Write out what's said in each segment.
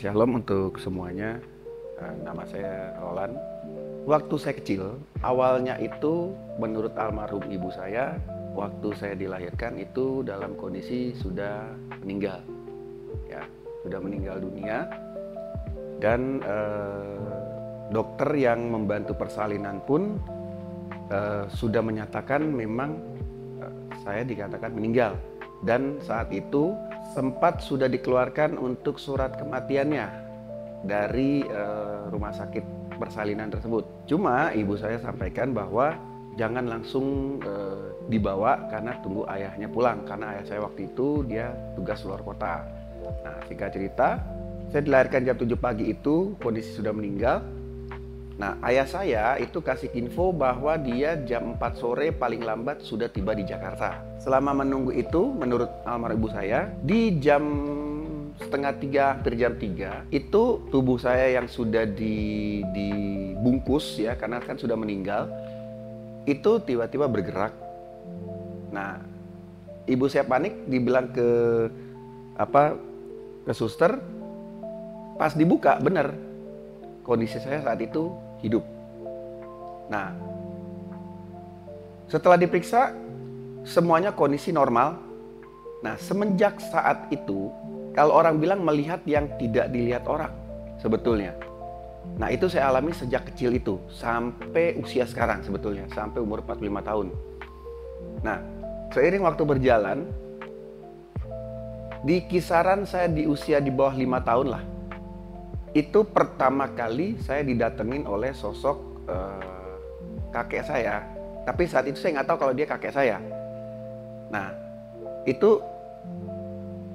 Shalom untuk semuanya. Nama saya Roland. Waktu saya kecil, awalnya itu menurut almarhum ibu saya, waktu saya dilahirkan itu dalam kondisi sudah meninggal, ya, sudah meninggal dunia. Dan dokter yang membantu persalinan pun sudah menyatakan memang saya dikatakan meninggal. Dan saat itu sempat sudah dikeluarkan untuk surat kematiannya dari rumah sakit persalinan tersebut. Cuma ibu saya sampaikan bahwa jangan langsung dibawa karena tunggu ayahnya pulang, karena ayah saya waktu itu dia tugas luar kota. Nah, singkat cerita, saya dilahirkan jam 7 pagi itu kondisi sudah meninggal. Nah, ayah saya itu kasih info bahwa dia jam 4 sore paling lambat sudah tiba di Jakarta. Selama menunggu itu, menurut almarhum ibu saya, di jam setengah 3, hampir jam 3, itu tubuh saya yang sudah dibungkus ya, karena kan sudah meninggal, itu tiba-tiba bergerak. Nah, ibu saya panik, dibilang ke suster, pas dibuka bener kondisi saya saat itu hidup. Nah, setelah diperiksa semuanya kondisi normal. Nah, semenjak saat itu, kalau orang bilang melihat yang tidak dilihat orang sebetulnya. Nah, itu saya alami sejak kecil itu sampai usia sekarang sebetulnya, sampai umur 45 tahun. Nah, seiring waktu berjalan, di kisaran saya di usia di bawah 5 tahun lah, itu pertama kali saya didatengin oleh sosok kakek saya. Tapi saat itu saya nggak tahu kalau dia kakek saya. Nah, itu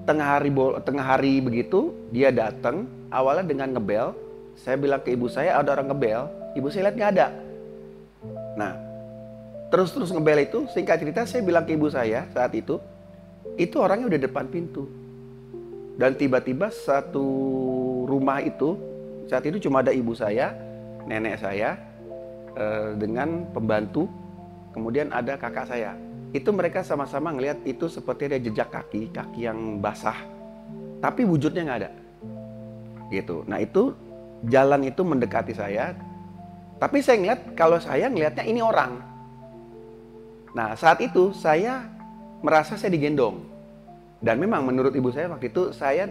tengah hari begitu dia datang. Awalnya dengan ngebel. Saya bilang ke ibu saya ada orang ngebel. Ibu saya lihat nggak ada. Nah, terus ngebel itu. Singkat cerita saya bilang ke ibu saya saat itu orangnya udah depan pintu. Dan tiba-tiba satu rumah itu, saat itu cuma ada ibu saya, nenek saya, dengan pembantu, kemudian ada kakak saya. Itu mereka sama-sama ngelihat itu seperti ada jejak kaki yang basah, tapi wujudnya nggak ada. Gitu. Nah, itu jalan itu mendekati saya, tapi saya ngeliat, kalau saya ngelihatnya ini orang. Nah, saat itu saya merasa saya digendong. Dan memang menurut ibu saya waktu itu saya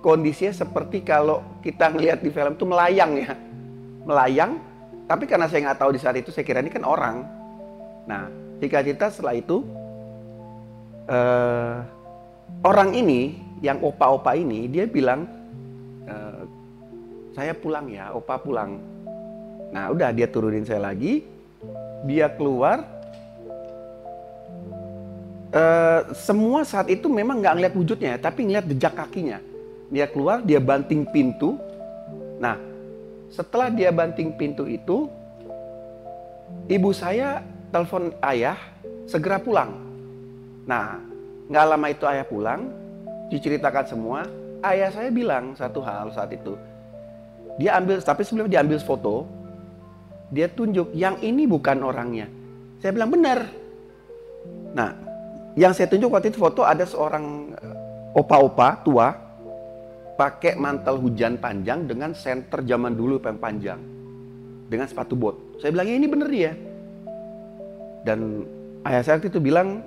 kondisinya seperti kalau kita ngelihat di film itu melayang ya. Melayang, tapi karena saya nggak tahu di saat itu saya kira ini kan orang. Nah, singkat cerita setelah itu orang ini, yang opa-opa ini, dia bilang saya pulang ya, opa pulang. Nah, udah dia turunin saya lagi, dia keluar. Semua saat itu memang nggak ngeliat wujudnya, tapi ngeliat jejak kakinya. Dia keluar, dia banting pintu. Nah, setelah dia banting pintu itu, ibu saya telepon ayah segera pulang. Nah, nggak lama itu ayah pulang, diceritakan semua. Ayah saya bilang satu hal saat itu. Dia ambil, tapi sebelum dia ambil foto, dia tunjuk, yang ini bukan orangnya. Saya bilang benar. Nah, yang saya tunjuk waktu itu foto ada seorang opa-opa tua pakai mantel hujan panjang dengan senter zaman dulu yang panjang dengan sepatu bot. Saya bilang ya ini bener dia. Dan ayah saya waktu itu bilang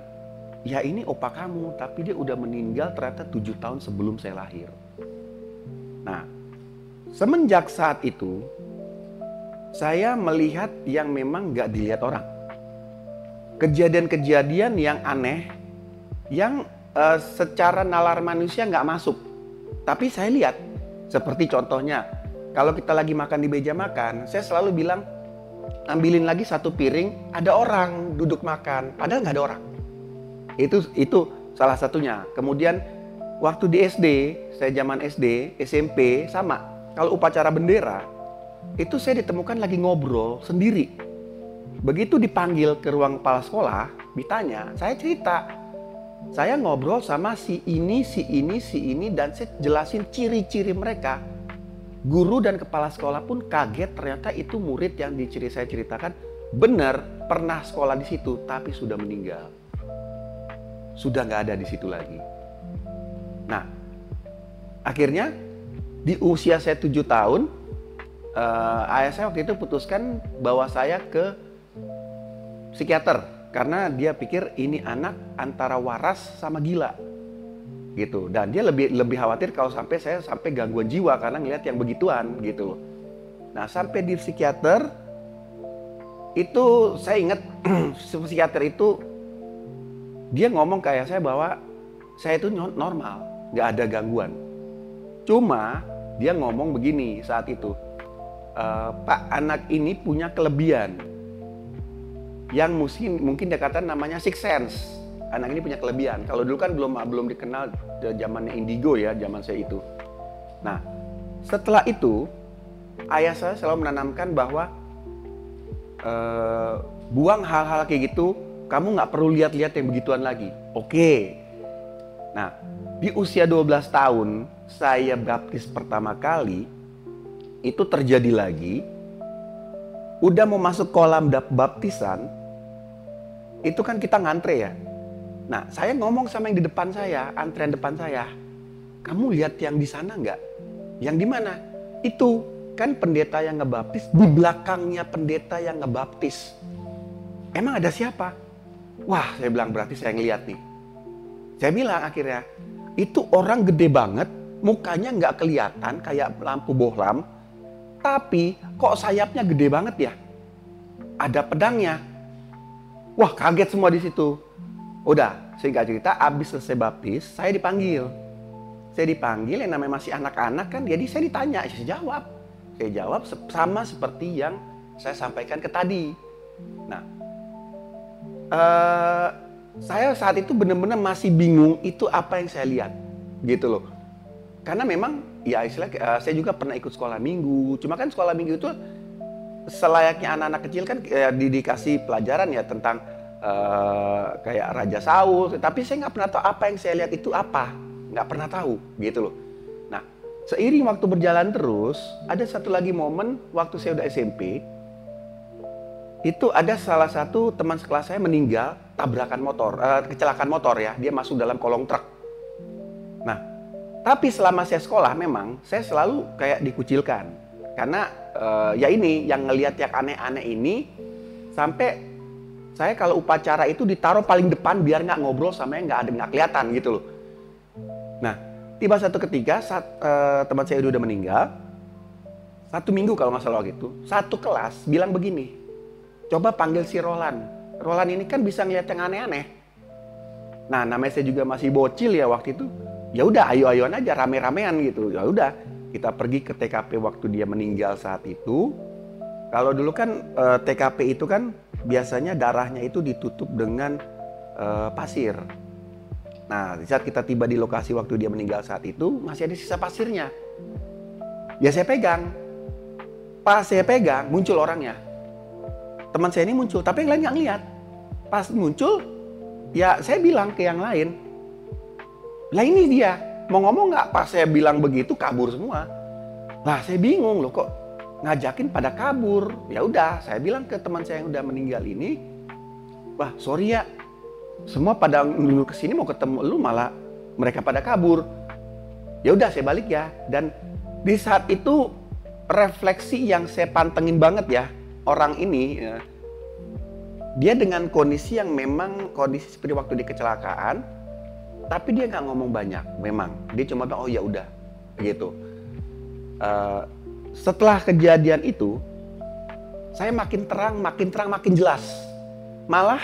ya ini opa kamu, tapi dia udah meninggal ternyata 7 tahun sebelum saya lahir. Nah, semenjak saat itu saya melihat yang memang gak dilihat orang. Kejadian-kejadian yang aneh, yang secara nalar manusia nggak masuk. Tapi saya lihat, seperti contohnya, kalau kita lagi makan di meja makan, saya selalu bilang, ambilin lagi satu piring, ada orang duduk makan, padahal nggak ada orang. Itu salah satunya. Kemudian waktu di SD, saya zaman SD, SMP, sama. Kalau upacara bendera, itu saya ditemukan lagi ngobrol sendiri. Begitu dipanggil ke ruang kepala sekolah, ditanya, saya cerita. Saya ngobrol sama si ini, dan saya jelasin ciri-ciri mereka. Guru dan kepala sekolah pun kaget, ternyata itu murid yang saya ceritakan benar pernah sekolah di situ, tapi sudah meninggal. Sudah nggak ada di situ lagi. Nah, akhirnya di usia saya 7 tahun, ayah saya waktu itu putuskan bawa saya ke psikiater karena dia pikir ini anak antara waras sama gila gitu, dan dia lebih khawatir kalau sampai saya sampai gangguan jiwa karena ngelihat yang begituan gitu loh. Nah, sampai di psikiater itu saya ingat psikiater itu dia ngomong ke ayah saya bahwa saya itu normal, nggak ada gangguan. Cuma dia ngomong begini saat itu, Pak, anak ini punya kelebihan yang mungkin dia kata namanya sixth sense. Anak ini punya kelebihan. Kalau dulu kan belum dikenal zamannya indigo ya, zaman saya itu. Nah, setelah itu ayah saya selalu menanamkan bahwa buang hal-hal kayak gitu, kamu nggak perlu lihat-lihat yang begituan lagi. Oke. Nah, di usia 12 tahun saya baptis pertama kali, itu terjadi lagi. Udah mau masuk kolam baptisan, itu kan kita ngantre ya. Nah, saya ngomong sama yang di depan saya, antrean depan saya, kamu lihat yang di sana nggak? Yang di mana? Itu kan pendeta yang ngebaptis, di belakangnya pendeta yang ngebaptis. Emang ada siapa? Wah, saya bilang berarti saya ngeliat nih. Saya bilang akhirnya, itu orang gede banget, mukanya nggak kelihatan kayak lampu bohlam, tapi kok sayapnya gede banget ya? Ada pedangnya. Wah, kaget semua di situ. Udah, singkat cerita, abis selesai baptis, saya dipanggil. Saya dipanggil, yang namanya masih anak-anak kan, jadi saya ditanya, saya jawab. Saya jawab sama seperti yang saya sampaikan ke tadi. Nah, saya saat itu benar-benar masih bingung itu apa yang saya lihat, gitu loh. Karena memang ya istilah saya juga pernah ikut sekolah minggu. Cuma kan sekolah minggu itu selayaknya anak-anak kecil kan dikasih pelajaran ya tentang kayak Raja Saul. Tapi saya nggak pernah tahu apa yang saya lihat itu apa, nggak pernah tahu, gitu loh. Nah, seiring waktu berjalan terus, ada satu lagi momen waktu saya udah SMP. Itu ada salah satu teman sekelas saya meninggal tabrakan motor, kecelakaan motor ya, dia masuk dalam kolong truk. Nah, tapi selama saya sekolah memang saya selalu kayak dikucilkan. Karena ya ini yang ngelihat yang aneh-aneh ini, sampai saya kalau upacara itu ditaruh paling depan biar nggak ngobrol sama yang nggak kelihatan gitu loh. Nah, tiba satu ketika saat teman saya udah meninggal, 1 minggu kalau nggak salah gitu, satu kelas bilang begini, coba panggil si Roland. Roland ini kan bisa ngeliat yang aneh-aneh. Nah, namanya saya juga masih bocil ya waktu itu. Ya udah, ayo-ayoan aja, rame-ramean gitu. Ya udah, kita pergi ke TKP waktu dia meninggal saat itu. Kalau dulu kan TKP itu kan biasanya darahnya itu ditutup dengan pasir. Nah, saat kita tiba di lokasi waktu dia meninggal saat itu, masih ada sisa pasirnya. Ya saya pegang. Pas saya pegang, muncul orangnya. Teman saya ini muncul, tapi yang lain nggak ngeliat. Pas muncul, ya saya bilang ke yang lain, lah ini dia, mau ngomong nggak? Pas saya bilang begitu, kabur semua. Lah saya bingung loh, kok ngajakin pada kabur. Ya udah, saya bilang ke teman saya yang udah meninggal ini, wah sorry ya, semua pada dulu kesini mau ketemu lu, malah mereka pada kabur. Ya udah, saya balik ya. Dan di saat itu refleksi yang saya pantengin banget ya, orang ini ya, dia dengan kondisi yang memang kondisi seperti waktu di kecelakaan, tapi dia nggak ngomong banyak. Memang dia cuma bilang oh ya udah gitu. Setelah kejadian itu, saya makin terang, makin jelas. Malah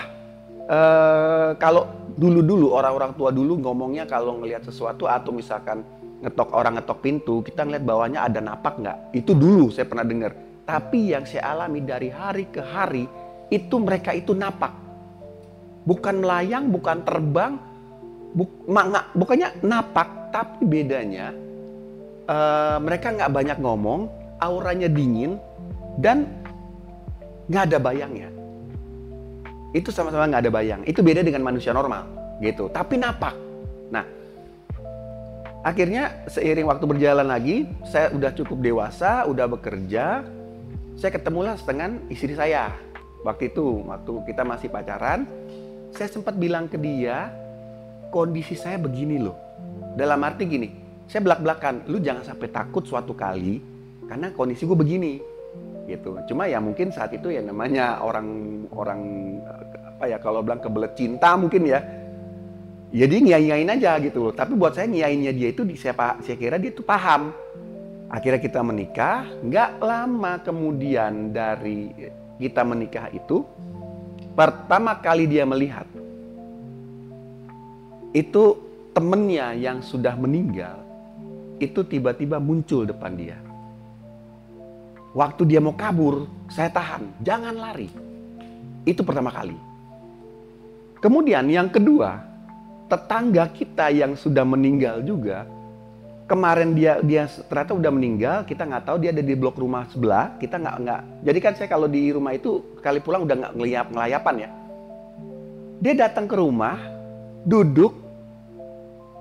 kalau dulu orang-orang tua dulu ngomongnya kalau ngelihat sesuatu atau misalkan orang ngetok pintu, kita ngeliat bawahnya ada napak nggak? Itu dulu saya pernah dengar. Tapi yang saya alami dari hari ke hari, itu mereka itu napak. Bukan melayang, bukan terbang, bukannya napak, tapi bedanya mereka nggak banyak ngomong, auranya dingin, dan nggak ada bayangnya. Itu sama-sama nggak ada bayang. Itu beda dengan manusia normal, gitu. Tapi napak. Nah, akhirnya seiring waktu berjalan lagi, saya udah cukup dewasa, udah bekerja. Saya ketemulah dengan istri saya. Waktu itu, waktu kita masih pacaran, saya sempat bilang ke dia, kondisi saya begini loh. Dalam arti gini, saya belak-belakan, lu jangan sampai takut suatu kali karena kondisi gue begini. Gitu. Cuma ya mungkin saat itu ya namanya orang apa ya, kalau bilang kebelet cinta mungkin ya. Jadi ngiyain aja gitu loh. Tapi buat saya ngiyainnya dia itu saya kira dia tuh paham. Akhirnya kita menikah, nggak lama kemudian dari kita menikah itu, pertama kali dia melihat itu temennya yang sudah meninggal itu tiba-tiba muncul depan dia. Waktu dia mau kabur, saya tahan, jangan lari. Itu pertama kali. Kemudian yang kedua, tetangga kita yang sudah meninggal juga, kemarin dia ternyata udah meninggal, kita nggak tahu dia ada di blok rumah sebelah, kita nggak. Jadi kan saya kalau di rumah itu kali pulang udah nggak ngelayapan ya. Dia datang ke rumah, duduk,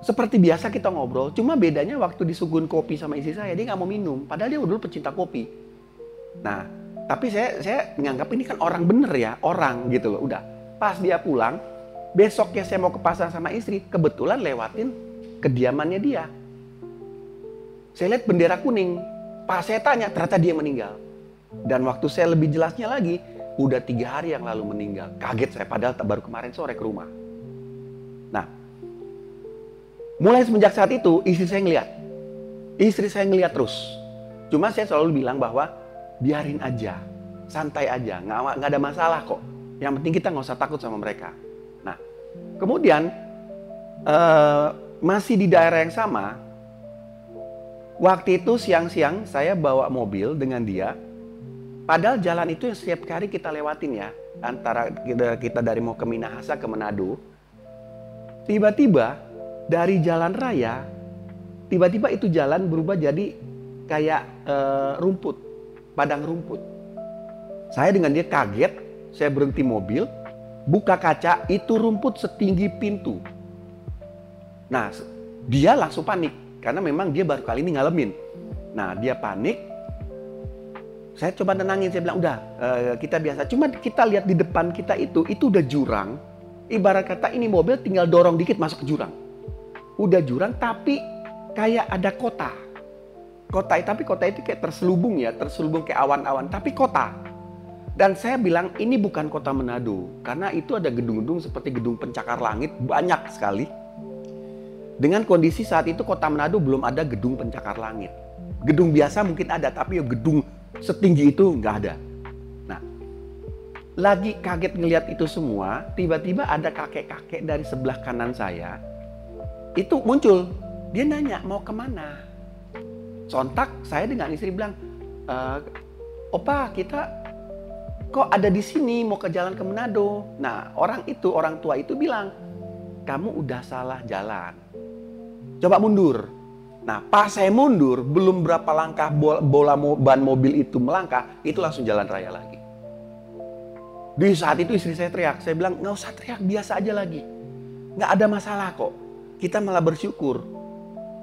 seperti biasa kita ngobrol, cuma bedanya waktu disuguhin kopi sama istri saya, dia nggak mau minum, padahal dia dulu pecinta kopi. Nah, tapi saya menganggap ini kan orang bener ya, orang gitu loh. Udah, pas dia pulang, besoknya saya mau ke pasar sama istri, kebetulan lewatin kediamannya dia. Saya lihat bendera kuning, pas saya tanya, ternyata dia meninggal. Dan waktu saya lebih jelasnya lagi, udah 3 hari yang lalu meninggal. Kaget saya, padahal baru kemarin sore ke rumah. Nah, mulai semenjak saat itu, istri saya ngeliat. Istri saya ngeliat terus. Cuma saya selalu bilang bahwa biarin aja, santai aja, nggak ada masalah kok. Yang penting kita nggak usah takut sama mereka. Nah, kemudian masih di daerah yang sama, waktu itu siang-siang saya bawa mobil dengan dia. Padahal jalan itu yang setiap hari kita lewatin ya, antara kita dari mau ke Minahasa ke Manado. Tiba-tiba dari jalan raya, tiba-tiba itu jalan berubah jadi kayak rumput, padang rumput. Saya dengan dia kaget, saya berhenti mobil, buka kaca, itu rumput setinggi pintu. Nah, dia langsung panik, karena memang dia baru kali ini ngalamin. Nah, dia panik, saya coba tenangin, saya bilang, udah kita biasa. Cuma kita lihat di depan kita itu udah jurang, ibarat kata ini mobil tinggal dorong dikit masuk ke jurang. Udah jurang, tapi kayak ada kota. Tapi kota itu kayak terselubung kayak awan-awan, tapi kota. Dan saya bilang ini bukan kota Manado, karena itu ada gedung-gedung seperti gedung pencakar langit, banyak sekali. Dengan kondisi saat itu kota Manado belum ada gedung pencakar langit. Gedung biasa mungkin ada, tapi gedung setinggi itu nggak ada. Nah, lagi kaget ngelihat itu semua, tiba-tiba ada kakek-kakek dari sebelah kanan saya, itu muncul. Dia nanya, mau kemana? Sontak saya dengan istri bilang, Opa, kita kok ada di sini mau ke jalan ke Manado. Nah, orang tua itu bilang, kamu udah salah jalan. Coba mundur. Nah, pas saya mundur, belum berapa langkah ban mobil itu melangkah, itu langsung jalan raya lagi. Di saat itu istri saya teriak, saya bilang, nggak usah teriak, biasa aja lagi. Nggak ada masalah kok. Kita malah bersyukur.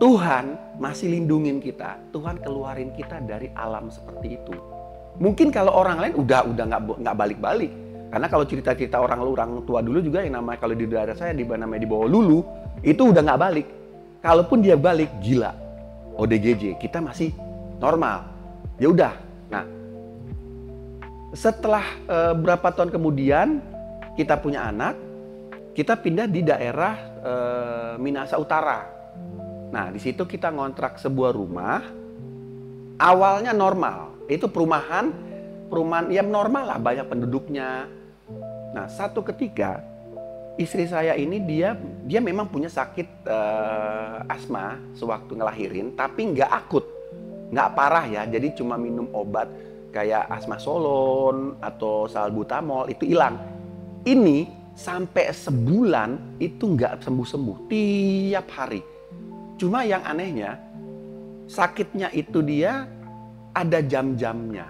Tuhan masih lindungin kita. Tuhan keluarin kita dari alam seperti itu. Mungkin kalau orang lain udah nggak balik-balik. Karena kalau cerita-cerita orang tua dulu juga yang namanya kalau di daerah saya namanya di bawah lulu, itu udah nggak balik. Kalaupun dia balik, gila. ODGJ, kita masih normal. Ya udah. Nah, setelah berapa tahun kemudian kita punya anak, kita pindah di daerah Minahasa Utara. Nah, di situ kita ngontrak sebuah rumah. Awalnya normal. Itu perumahan ya normal lah, banyak penduduknya. Nah, satu ketika istri saya ini dia memang punya sakit asma sewaktu ngelahirin, tapi nggak akut, nggak parah ya. Jadi cuma minum obat kayak asmasolon atau salbutamol itu hilang. Ini sampai sebulan itu nggak sembuh-sembuh tiap hari. Cuma yang anehnya, sakitnya itu dia ada jam-jamnya.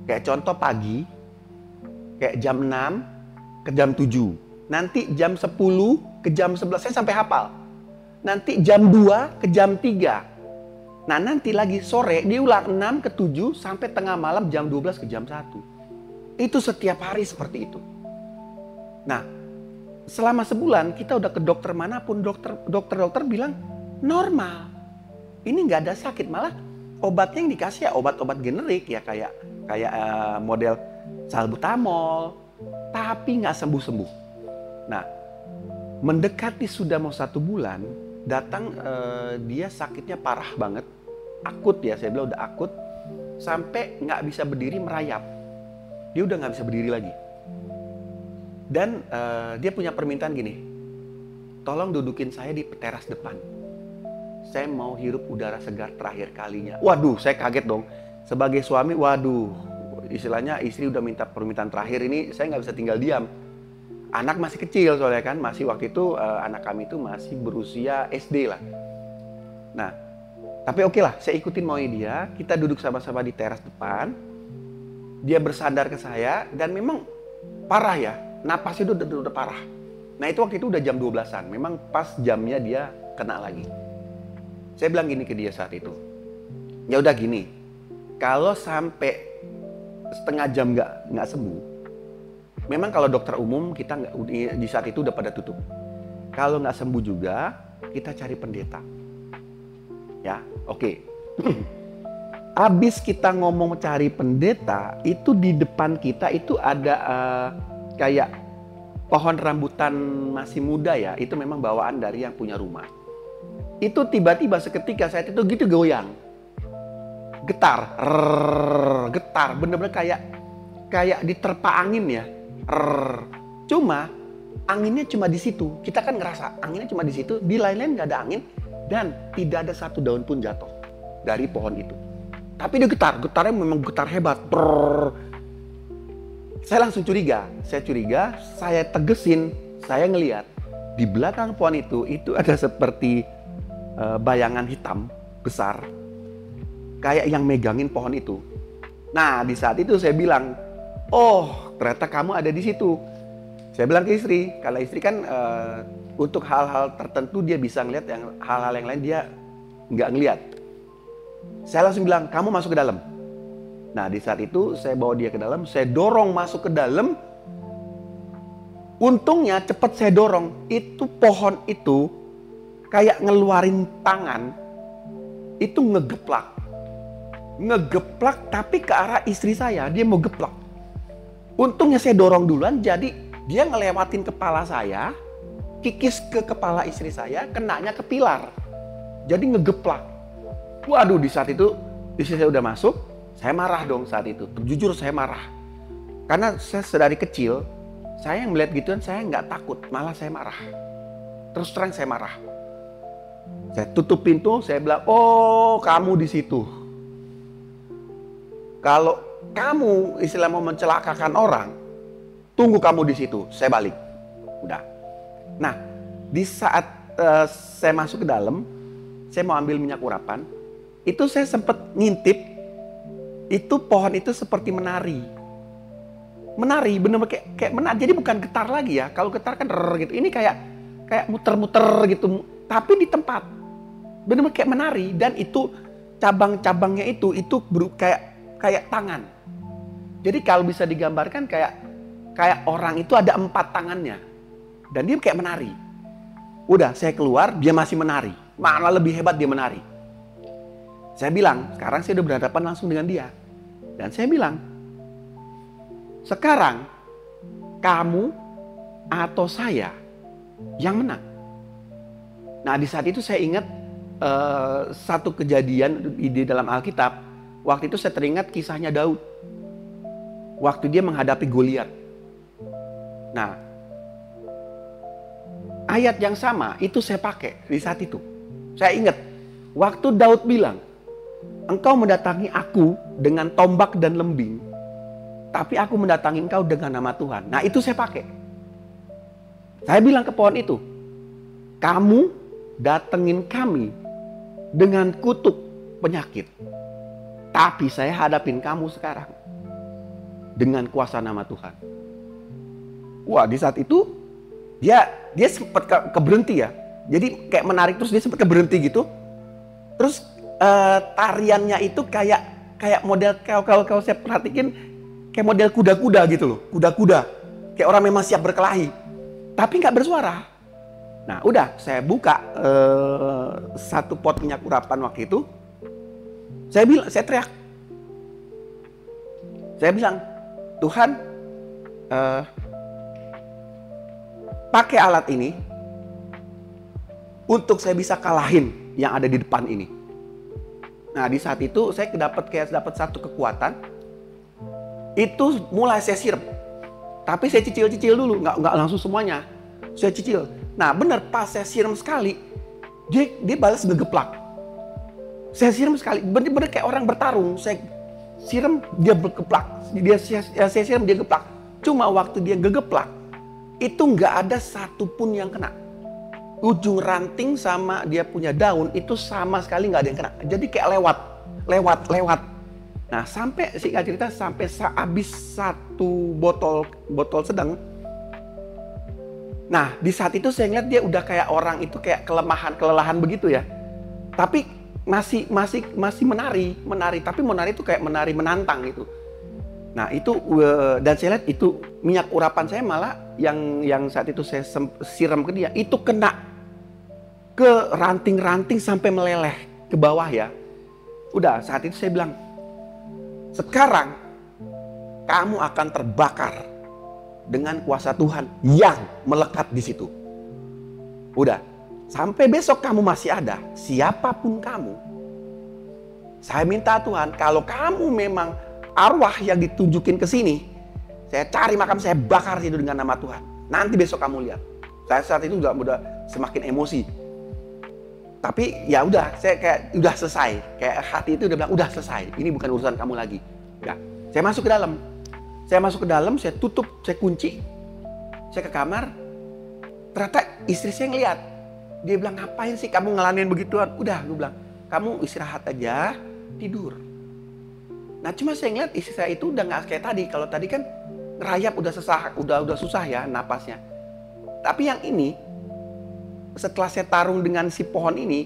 Kayak contoh pagi, kayak jam 6 ke jam 7. Nanti jam 10 ke jam 11, saya sampai hafal. Nanti jam 2 ke jam 3. Nah, nanti lagi sore, diulang 6 ke 7 sampai tengah malam jam 12 ke jam 1. Itu setiap hari seperti itu. Nah, selama sebulan kita udah ke dokter manapun, dokter bilang normal. Ini nggak ada sakit, malah obatnya yang dikasih ya obat-obat generik ya kayak model salbutamol, tapi nggak sembuh-sembuh. Nah, mendekati sudah mau 1 bulan, datang dia sakitnya parah banget, akut ya, saya bilang udah akut, sampai nggak bisa berdiri, merayap. Dia udah nggak bisa berdiri lagi. Dan dia punya permintaan gini, tolong dudukin saya di teras depan. Saya mau hirup udara segar terakhir kalinya. Waduh, saya kaget dong. Sebagai suami, waduh, istilahnya istri udah minta permintaan terakhir ini, saya nggak bisa tinggal diam. Anak masih kecil soalnya kan, masih waktu itu anak kami itu masih berusia SD lah. Nah, tapi oke lah, saya ikutin maunya dia. Kita duduk sama-sama di teras depan. Dia bersandar ke saya dan memang parah ya, napas itu udah parah. Nah itu waktu itu udah jam 12-an, memang pas jamnya dia kena lagi. Saya bilang gini ke dia saat itu, ya udah gini, kalau sampai setengah jam nggak sembuh, memang kalau dokter umum kita di saat itu udah pada tutup. Kalau nggak sembuh juga, kita cari pendeta. Ya, oke. Abis kita ngomong cari pendeta, itu di depan kita itu ada kayak pohon rambutan masih muda ya. Itu memang bawaan dari yang punya rumah. Itu tiba-tiba seketika saat itu gitu goyang. Getar, getar, bener-bener kayak diterpa angin ya. Cuma anginnya cuma di situ. Kita kan ngerasa anginnya cuma di situ, di lain-lain nggak ada angin dan tidak ada satu daun pun jatuh dari pohon itu. Tapi dia getar, getarnya memang getar hebat. Saya langsung curiga, saya tegesin, saya ngelihat di belakang pohon itu ada seperti bayangan hitam besar, kayak yang megangin pohon itu. Nah di saat itu saya bilang, oh ternyata kamu ada di situ. Saya bilang ke istri, kalau istri kan untuk hal-hal tertentu dia bisa ngelihat, yang hal-hal yang lain dia nggak ngelihat. Saya langsung bilang, kamu masuk ke dalam. Nah di saat itu saya bawa dia ke dalam, saya dorong masuk ke dalam. Untungnya cepat saya dorong, itu pohon itu kayak ngeluarin tangan, itu ngegeplak tapi ke arah istri saya, dia mau geplak. Untungnya saya dorong duluan, jadi dia ngelewatin kepala saya, kikis ke kepala istri saya, kenanya ke pilar, jadi ngegeplak. Waduh, di saat itu istri saya udah masuk, saya marah dong saat itu. Jujur saya marah, karena saya sedari kecil, saya yang melihat gituan saya nggak takut, malah saya marah. Terus terang saya marah. Saya tutup pintu, saya bilang, oh kamu di situ. Kalau kamu istilah mau mencelakakan orang, tunggu kamu di situ, saya balik. Udah. Nah, di saat saya masuk ke dalam, saya mau ambil minyak urapan, itu saya sempat ngintip, itu pohon itu seperti menari. Menari, bener-bener kayak menari, jadi bukan getar lagi ya. Kalau getar kan gitu, ini kayak muter-muter gitu, tapi di tempat. Benar-benar kayak menari, dan itu cabang-cabangnya itu kayak tangan. Jadi kalau bisa digambarkan kayak orang itu ada 4 tangannya, dan dia kayak menari. Udah, saya keluar, dia masih menari. Malah lebih hebat dia menari. Saya bilang, sekarang saya udah berhadapan langsung dengan dia, dan saya bilang, sekarang kamu atau saya yang menang. Nah di saat itu saya ingat satu kejadian di dalam Alkitab. Waktu itu saya teringat kisahnya Daud, waktu dia menghadapi Goliat. Nah ayat yang sama itu saya pakai di saat itu. Saya ingat waktu Daud bilang, engkau mendatangi aku dengan tombak dan lembing, tapi aku mendatangi engkau dengan nama Tuhan. Nah itu saya pakai. Saya bilang ke pohon itu, kamu datengin kami dengan kutuk penyakit, tapi saya hadapin kamu sekarang dengan kuasa nama Tuhan. Wah di saat itu dia sempat keberhenti ya. Jadi kayak menarik, terus dia sempat keberhenti gitu. Terus tariannya itu kayak model, kalau saya perhatikan kayak model kuda-kuda gitu loh. Kuda-kuda, kayak orang memang siap berkelahi. tapi nggak bersuara. Nah udah, saya buka satu pot minyak urapan waktu itu. Saya teriak. Saya bilang, Tuhan, pakai alat ini untuk saya bisa kalahin yang ada di depan ini. Nah di saat itu saya dapat satu kekuatan. Itu mulai saya siram. Tapi saya cicil-cicil dulu, nggak langsung semuanya. Saya cicil. Nah benar, pas saya siram sekali, dia balas ngegeplak. Saya siram sekali, bener-bener kayak orang bertarung. Saya siram, dia bergeplak. Saya siram, dia geplak. Cuma waktu dia ngegeplak, itu nggak ada satupun yang kena. Ujung ranting sama dia punya daun itu sama sekali nggak ada yang kena. Jadi kayak lewat. Nah sampai singkat cerita, sampai habis satu botol sedang. Nah di saat itu saya ngeliat dia udah kayak orang itu kayak kelelahan begitu ya. Tapi masih menari, tapi menari itu kayak menari menantang gitu. Nah itu dan saya lihat itu minyak urapan saya malah yang saat itu saya siram ke dia itu kena ke ranting-ranting sampai meleleh ke bawah ya. Udah saat itu saya bilang, sekarang kamu akan terbakar dengan kuasa Tuhan yang melekat di situ. Udah, sampai besok kamu masih ada, siapapun kamu. Saya minta Tuhan, kalau kamu memang arwah yang ditunjukin ke sini, saya cari makam, saya bakar itu dengan nama Tuhan. Nanti besok kamu lihat. Saya saat itu udah semakin emosi. Tapi ya udah, saya kayak udah selesai. Kayak hati itu udah bilang udah selesai. Ini bukan urusan kamu lagi. Ya, saya masuk ke dalam. Saya tutup, saya kunci. Saya ke kamar. Ternyata istri saya ngeliat. Dia bilang, ngapain sih kamu ngelanin begituan? Udah, gue bilang, kamu istirahat aja, tidur. Nah cuma saya ngeliat istri saya itu udah nggak kayak tadi. Kalau tadi kan ngerayap udah susah ya napasnya. Tapi yang ini, setelah saya tarung dengan si pohon ini,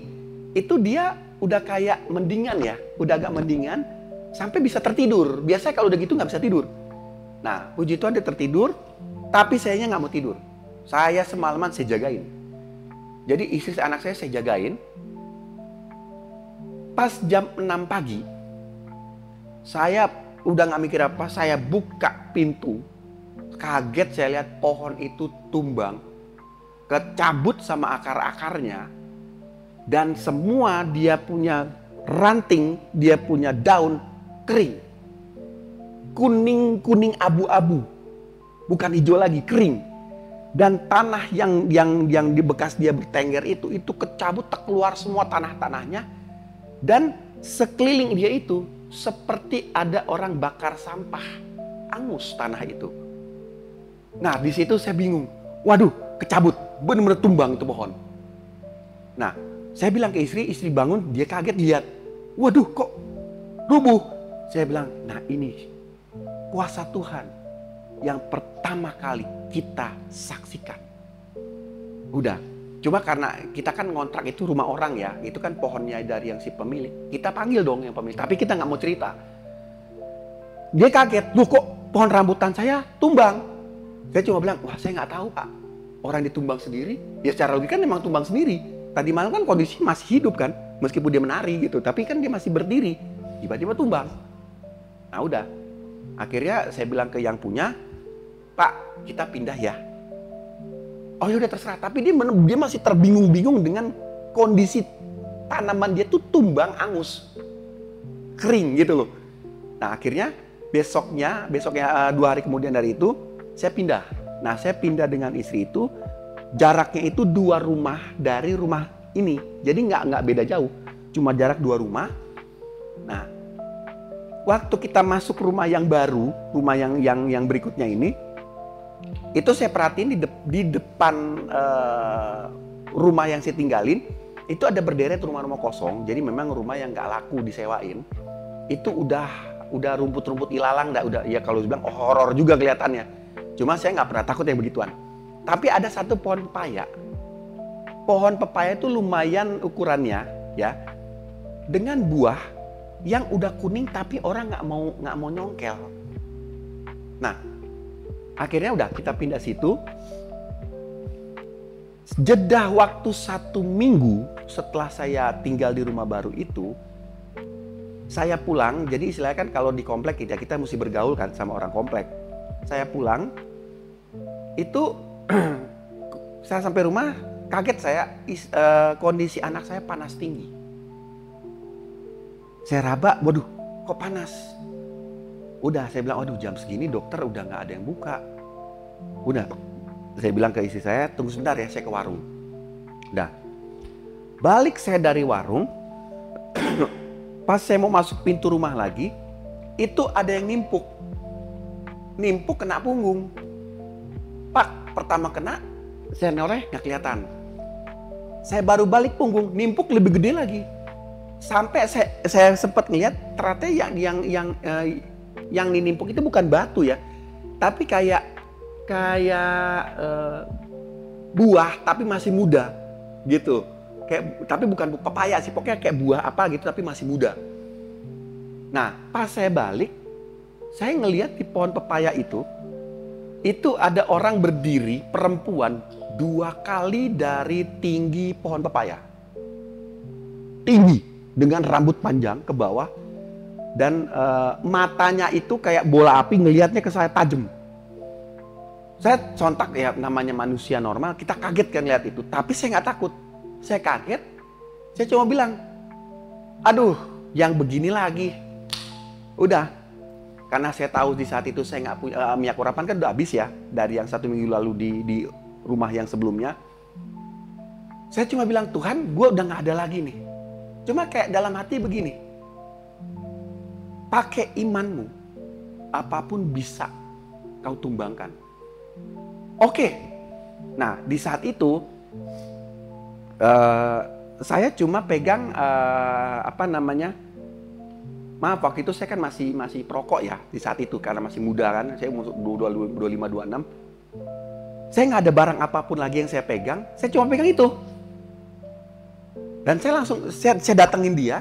itu dia udah kayak mendingan ya, udah agak mendingan, sampai bisa tertidur. Biasanya kalau udah gitu nggak bisa tidur. Nah, puji Tuhan dia tertidur, tapi sayanya nggak mau tidur. Saya semalaman saya jagain. Jadi istri anak saya jagain. Pas jam 6 pagi, saya udah nggak mikir apa, saya buka pintu. Kaget saya lihat pohon itu tumbang, kecabut sama akar-akarnya, dan semua dia punya ranting, dia punya daun kering, kuning abu-abu, bukan hijau lagi, kering. Dan tanah yang di bekas dia bertengger itu kecabut, keluar semua tanahnya, dan sekeliling dia itu seperti ada orang bakar sampah, angus tanah itu. Nah di situ saya bingung, waduh kecabut, benar-benar tumbang itu pohon. Nah, saya bilang ke istri bangun, dia kaget lihat. Waduh, kok rubuh? Saya bilang, nah ini kuasa Tuhan yang pertama kali kita saksikan. Udah, cuma karena kita kan ngontrak itu rumah orang ya, itu kan pohonnya dari yang si pemilik. Kita panggil dong yang pemilik, tapi kita nggak mau cerita. Dia kaget, loh kok pohon rambutan saya tumbang? Saya cuma bilang, wah saya nggak tahu Pak. Orang ditumbang sendiri, ya secara logika kan memang tumbang sendiri. Tadi malam kan kondisi masih hidup kan, meskipun dia menari gitu, tapi kan dia masih berdiri, tiba-tiba tumbang. Nah udah, akhirnya saya bilang ke yang punya, Pak kita pindah ya. Oh ya udah terserah, tapi dia masih terbingung-bingung dengan kondisi tanaman dia tuh tumbang angus, kering gitu loh. Nah akhirnya besoknya 2 hari kemudian dari itu, saya pindah. Nah saya pindah dengan istri itu, jaraknya itu 2 rumah dari rumah ini. Jadi nggak beda jauh, cuma jarak 2 rumah. Nah waktu kita masuk rumah yang baru, rumah yang berikutnya ini, itu saya perhatiin di depan rumah yang saya tinggalin, itu ada berderet rumah-rumah kosong. Jadi memang rumah yang nggak laku disewain. Itu udah rumput-rumput ilalang, udah ya kalau dibilang horor juga kelihatannya. Cuma saya nggak pernah takut yang begituan. Tapi ada satu pohon pepaya. Pohon pepaya itu lumayan ukurannya ya, dengan buah yang udah kuning tapi orang nggak mau nyongkel. Nah akhirnya udah kita pindah situ. Jeda waktu 1 minggu setelah saya tinggal di rumah baru itu, saya pulang. Jadi istilahnya kan kalau di komplek kita mesti bergaul kan sama orang komplek. Saya pulang, itu saya sampai rumah, kaget saya, kondisi anak saya panas tinggi. Saya raba, waduh kok panas. Udah saya bilang, waduh jam segini dokter udah nggak ada yang buka. Udah, saya bilang ke istri saya, tunggu sebentar ya, saya ke warung. Udah, balik saya dari warung, pas saya mau masuk pintu rumah lagi, itu ada yang nimpuk. Nimpuk kena punggung. Pak, pertama kena, saya noleh nggak kelihatan. Saya baru balik punggung, nimpuk lebih gede lagi. Sampai saya sempat ngeliat, ternyata yang nimpuk itu bukan batu ya, tapi kayak buah tapi masih muda gitu. Tapi bukan pepaya sih, pokoknya kayak buah apa gitu tapi masih muda. Nah, pas saya balik, saya ngelihat di pohon pepaya itu ada orang berdiri, perempuan 2 kali dari tinggi pohon pepaya. Tinggi, dengan rambut panjang ke bawah, dan matanya itu kayak bola api, ngelihatnya ke saya tajam. Saya sontak, ya namanya manusia normal, kita kaget kan lihat itu. Tapi saya nggak takut. Saya kaget, saya cuma bilang, aduh yang begini lagi. Udah, karena saya tahu di saat itu saya nggak punya minyak urapan kan udah habis ya. Dari yang 1 minggu lalu di rumah yang sebelumnya. Saya cuma bilang, Tuhan gue udah nggak ada lagi nih. Cuma kayak dalam hati begini, pakai imanmu, apapun bisa kau tumbangkan. Oke, nah di saat itu saya cuma pegang maaf waktu itu saya kan masih perokok ya di saat itu karena masih muda kan, saya umur 25-26. Saya nggak ada barang apapun lagi yang saya pegang, saya cuma pegang itu. Dan saya langsung saya datengin dia,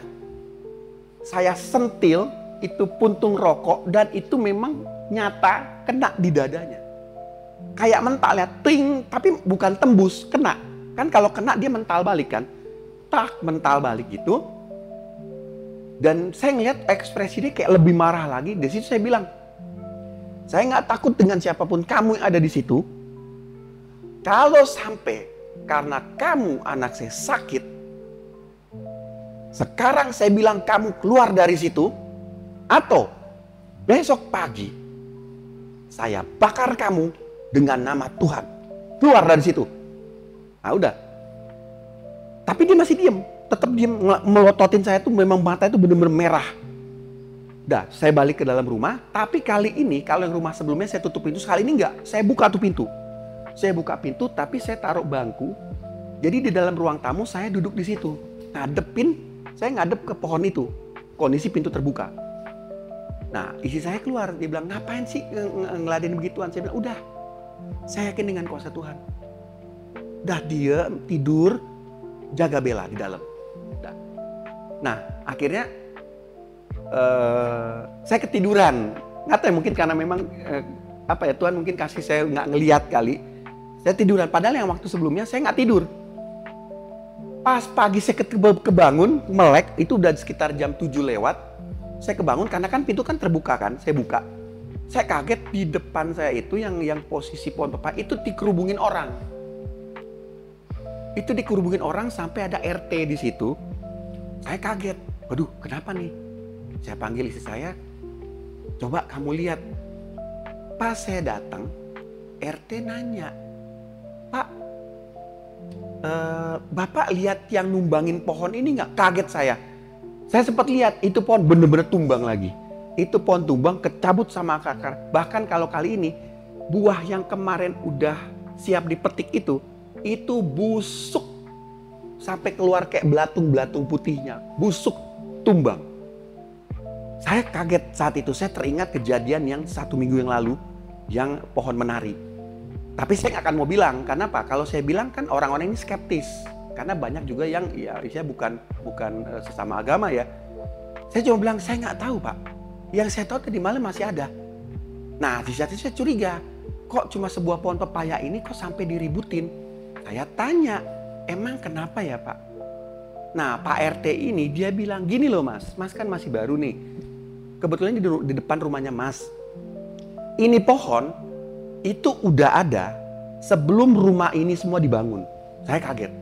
saya sentil itu puntung rokok dan itu memang nyata kena di dadanya. Kayak mental ya, ting, tapi bukan tembus, kena. Kan kalau kena dia mental balik kan. Tak, mental balik gitu. Dan saya ngeliat ekspresi dia kayak lebih marah lagi. Di situ saya bilang, saya nggak takut dengan siapapun kamu yang ada di situ. Kalau sampai karena kamu anak saya sakit, sekarang saya bilang kamu keluar dari situ, atau besok pagi saya bakar kamu dengan nama Tuhan. Keluar dari situ. Nah udah. Tapi dia masih diem. Tetap diem melototin saya tuh, memang mata itu benar-benar merah. Dah, saya balik ke dalam rumah. Tapi kali ini, kalau yang rumah sebelumnya saya tutup pintu, sekali ini enggak. Saya buka tuh pintu. Saya buka pintu, tapi saya taruh bangku. Jadi di dalam ruang tamu saya duduk di situ. Saya ngadep ke pohon itu. Kondisi pintu terbuka. Nah, istri saya keluar. Dia bilang, ngapain sih ngeladenin begituan? Saya bilang, udah. Saya yakin dengan kuasa Tuhan. Dah dia tidur, jaga Bella di dalam. Nah, akhirnya saya ketiduran. Nggak tahu, mungkin karena memang Tuhan mungkin kasih saya nggak ngelihat kali. Saya tiduran. Padahal yang waktu sebelumnya saya nggak tidur. Pas pagi saya kebangun, melek, itu udah sekitar jam 7 lewat. Saya kebangun karena kan pintu kan terbuka kan, saya buka. Saya kaget di depan saya itu yang posisi pohon pepaya itu dikerubungin orang. Itu dikerubungin orang sampai ada RT di situ. Saya kaget. Waduh, kenapa nih? Saya panggil istri saya. Coba kamu lihat. Pas saya datang, RT nanya, Pak, Bapak lihat yang numbangin pohon ini nggak? Kaget saya. Saya sempat lihat itu pohon bener-bener tumbang lagi. Itu pohon tumbang, kecabut sama akar. Bahkan kalau kali ini buah yang kemarin udah siap dipetik itu busuk sampai keluar kayak belatung-belatung putihnya, busuk, tumbang. Saya kaget saat itu. Saya teringat kejadian yang 1 minggu yang lalu, yang pohon menari. Tapi saya nggak akan mau bilang, karena apa? Kalau saya bilang kan orang-orang ini skeptis, karena banyak juga yang saya bukan sesama agama ya. Saya cuma bilang saya nggak tahu Pak. Yang saya tahu tadi malam masih ada. Nah di saat itu saya curiga, kok cuma sebuah pohon pepaya ini kok sampai diributin? Saya tanya, emang kenapa ya Pak? Nah Pak RT ini dia bilang, gini loh Mas kan masih baru nih. Kebetulan di depan rumahnya Mas. Ini pohon itu udah ada sebelum rumah ini semua dibangun. Saya kaget.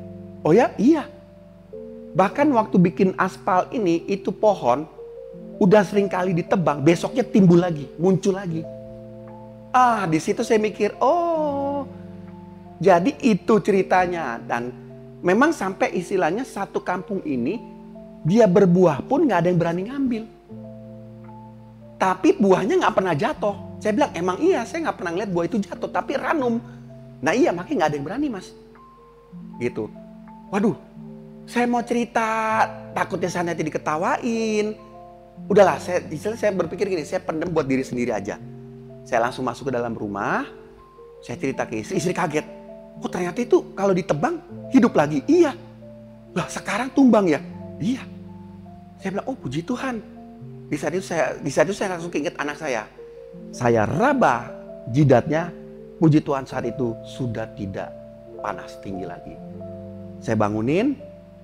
Oh ya? Iya. Bahkan waktu bikin aspal ini, itu pohon udah sering kali ditebang, besoknya timbul lagi, muncul lagi. Di situ saya mikir, oh, jadi itu ceritanya. Dan memang sampai istilahnya satu kampung ini, dia berbuah pun nggak ada yang berani ngambil. Tapi buahnya nggak pernah jatuh. Saya bilang, emang iya, saya nggak pernah ngeliat buah itu jatuh, tapi ranum. Nah iya, makanya nggak ada yang berani Mas. Gitu. Waduh, saya mau cerita, takutnya saya nanti diketawain. Udahlah, saya berpikir gini, saya pendem buat diri sendiri aja. Saya langsung masuk ke dalam rumah, saya cerita ke istri kaget. Oh ternyata itu kalau ditebang hidup lagi. Iya. Lah sekarang tumbang ya? Iya. Saya bilang, oh puji Tuhan. Di saat itu saya langsung keinget anak saya. Saya raba jidatnya, puji Tuhan saat itu sudah tidak panas tinggi lagi. Saya bangunin,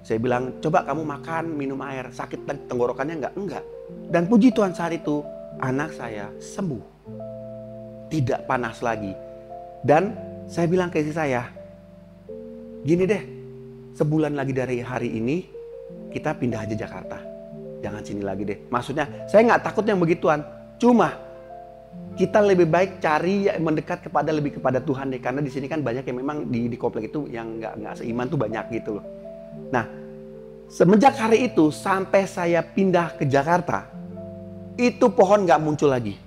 saya bilang, coba kamu makan, minum air. Sakit tenggorokannya enggak. Dan puji Tuhan saat itu, anak saya sembuh. Tidak panas lagi. Dan saya bilang ke istri saya, gini deh, sebulan lagi dari hari ini, kita pindah aja Jakarta. Jangan sini lagi deh. Maksudnya, saya nggak takut yang begituan. Cuma, kita lebih baik cari mendekat lebih kepada Tuhan deh. Karena di sini kan banyak yang memang di komplek itu yang nggak seiman tuh banyak gitu loh. Nah, semenjak hari itu sampai saya pindah ke Jakarta, itu pohon nggak muncul lagi,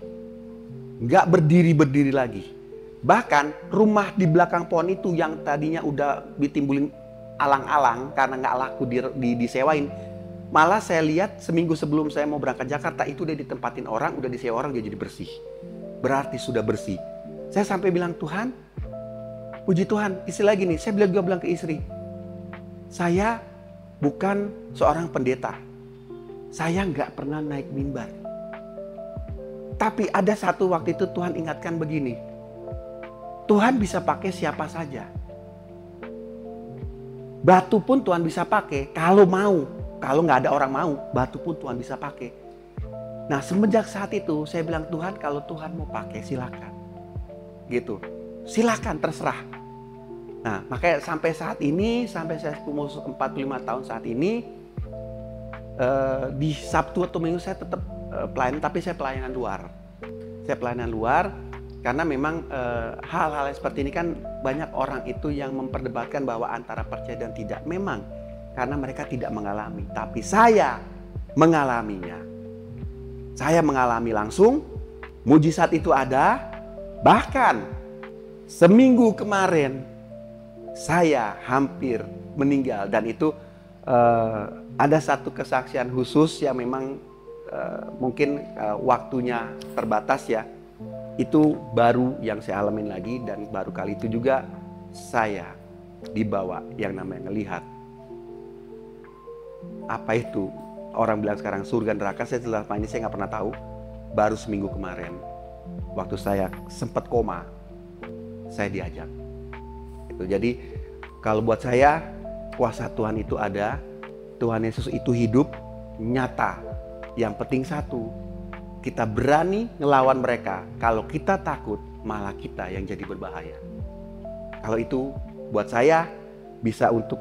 nggak berdiri lagi. Bahkan rumah di belakang pohon itu yang tadinya udah ditimbulin alang-alang karena nggak laku disewain, malah saya lihat seminggu sebelum saya mau berangkat Jakarta itu udah ditempatin orang, udah disewa orang, dia jadi bersih. Berarti sudah bersih. Saya sampai bilang, Tuhan, puji Tuhan. Istilah gini, saya juga bilang ke istri, saya bukan seorang pendeta. Saya nggak pernah naik mimbar. Tapi ada satu waktu itu Tuhan ingatkan begini. Tuhan bisa pakai siapa saja. Batu pun Tuhan bisa pakai kalau mau. Kalau nggak ada orang mau, batu pun Tuhan bisa pakai. Nah semenjak saat itu saya bilang, Tuhan kalau Tuhan mau pakai silakan. Gitu. Silakan, terserah. Nah makanya sampai saat ini, sampai saya umur 45 tahun saat ini, di Sabtu atau Minggu saya tetap pelayanan, tapi saya pelayanan luar. Saya pelayanan luar karena memang hal-hal seperti ini kan banyak orang itu yang memperdebatkan bahwa antara percaya dan tidak. Memang karena mereka tidak mengalami, tapi saya mengalaminya. Saya mengalami langsung, mujizat itu ada. Bahkan seminggu kemarin saya hampir meninggal, dan itu ada satu kesaksian khusus yang memang mungkin waktunya terbatas ya. Itu baru yang saya alamin lagi, dan baru kali itu juga saya dibawa yang namanya ngelihat. Apa itu? Orang bilang sekarang surga neraka, saya selama ini saya nggak pernah tahu. Baru seminggu kemarin, waktu saya sempat koma, saya diajak. Jadi kalau buat saya, kuasa Tuhan itu ada, Tuhan Yesus itu hidup, nyata. Yang penting satu, kita berani ngelawan mereka. Kalau kita takut, malah kita yang jadi berbahaya. Kalau itu buat saya bisa untuk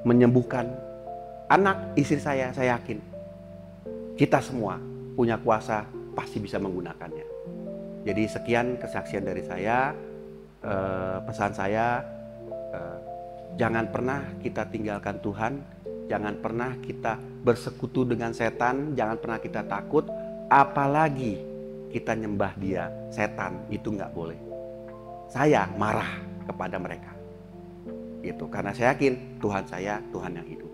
menyembuhkan anak istri saya yakin kita semua punya kuasa, pasti bisa menggunakannya. Jadi sekian kesaksian dari saya. Pesan saya, jangan pernah kita tinggalkan Tuhan, jangan pernah kita bersekutu dengan setan, jangan pernah kita takut, apalagi kita nyembah dia, setan, itu nggak boleh. Saya marah kepada mereka, gitu, karena saya yakin Tuhan saya Tuhan yang hidup.